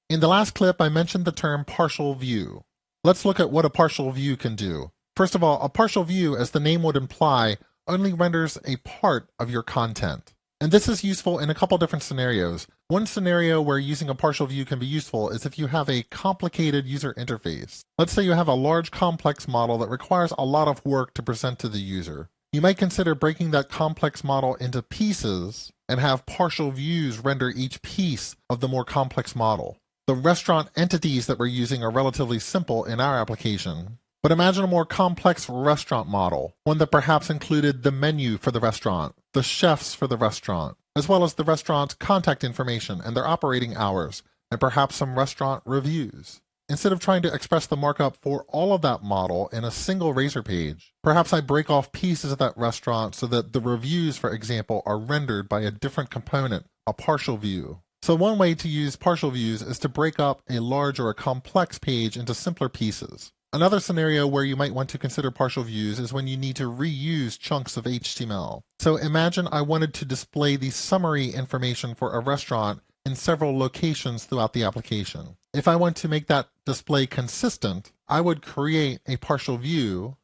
In the last clip, I mentioned the term partial view. Let's look at what a partial view can do. First of all, a partial view, as the name would imply, only renders a part of your content. And this is useful in a couple different scenarios. One scenario where using a partial view can be useful is if you have a complicated user interface. Let's say you have a large complex model that requires a lot of work to present to the user. You might consider breaking that complex model into pieces and have partial views render each piece of the more complex model. The restaurant entities that we're using are relatively simple in our application, but imagine a more complex restaurant model, one that perhaps included the menu for the restaurant, the chefs for the restaurant, as well as the restaurant's contact information and their operating hours, and perhaps some restaurant reviews. Instead of trying to express the markup for all of that model in a single Razor page, perhaps I break off pieces of that restaurant so that the reviews, for example, are rendered by a different component, a partial view. So one way to use partial views is to break up a large or a complex page into simpler pieces. Another scenario where you might want to consider partial views is when you need to reuse chunks of HTML. So imagine I wanted to display the summary information for a restaurant in several locations throughout the application. If I want to make that display consistent, I would create a partial view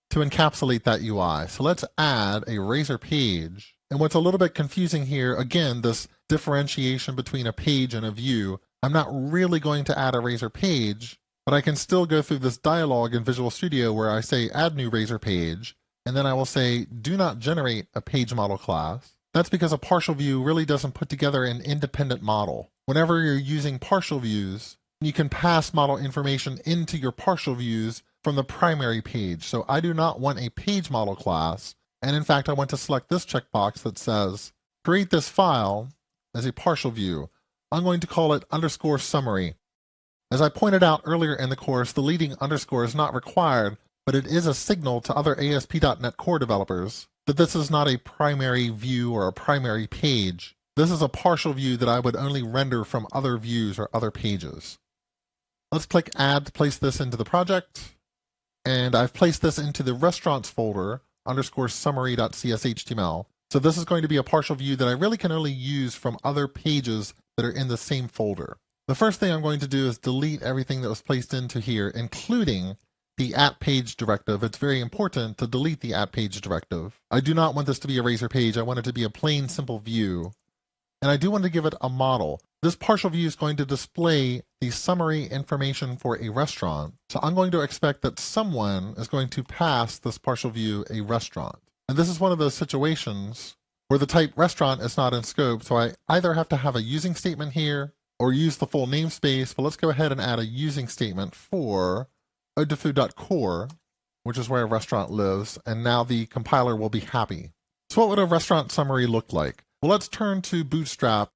to encapsulate that UI. So let's add a Razor page. And what's a little bit confusing here, again, this differentiation between a page and a view. I'm not really going to add a Razor page, but I can still go through this dialog in Visual Studio where I say add new Razor page, and then I will say do not generate a page model class. That's because a partial view really doesn't put together an independent model. Whenever you're using partial views, you can pass model information into your partial views from the primary page. So I do not want a page model class, and in fact I want to select this checkbox that says create this file as a partial view. I'm going to call it _summary. As I pointed out earlier in the course, the leading underscore is not required, but it is a signal to other ASP.NET Core developers that this is not a primary view or a primary page. This is a partial view that I would only render from other views or other pages. Let's click Add to place this into the project, and I've placed this into the restaurants folder _summary.cshtml. So this is going to be a partial view that I really can only use from other pages that are in the same folder. The first thing I'm going to do is delete everything that was placed into here, including the @page directive. It's very important to delete the @page directive. I do not want this to be a Razor page. I want it to be a plain, simple view. And I do want to give it a model. This partial view is going to display the summary information for a restaurant. So I'm going to expect that someone is going to pass this partial view a restaurant. And this is one of those situations where the type restaurant is not in scope. So I either have to have a using statement here or use the full namespace, but let's go ahead and add a using statement for odefu.core, which is where a restaurant lives, and now the compiler will be happy. So what would a restaurant summary look like? Well, let's turn to Bootstrap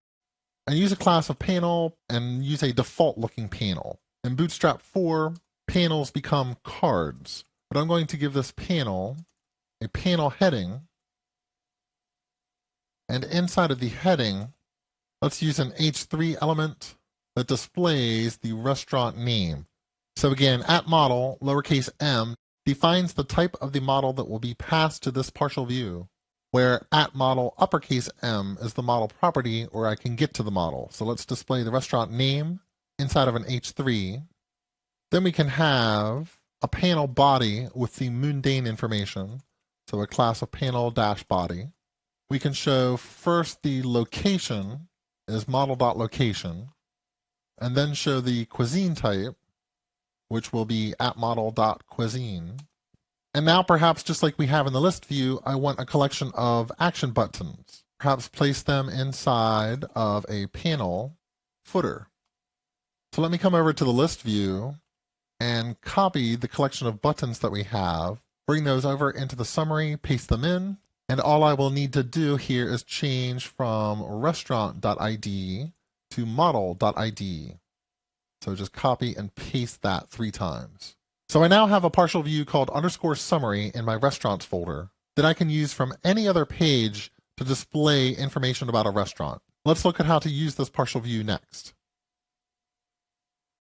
and use a class of panel and use a default looking panel. In Bootstrap 4, panels become cards, but I'm going to give this panel a panel heading, and inside of the heading, let's use an H3 element that displays the restaurant name. So again, @model, lowercase m, defines the type of the model that will be passed to this partial view, where @model, uppercase M, is the model property where I can get to the model. So let's display the restaurant name inside of an H3. Then we can have a panel body with the mundane information, so a class of panel-body. We can show first the location is model.location, and then show the cuisine type, which will be @model.cuisine. And now perhaps just like we have in the list view, I want a collection of action buttons. Perhaps place them inside of a panel footer. So let me come over to the list view and copy the collection of buttons that we have, bring those over into the summary, paste them in, and all I will need to do here is change from restaurant.id to model.id. So just copy and paste that 3 times. So I now have a partial view called _summary in my restaurants folder that I can use from any other page to display information about a restaurant. Let's look at how to use this partial view next.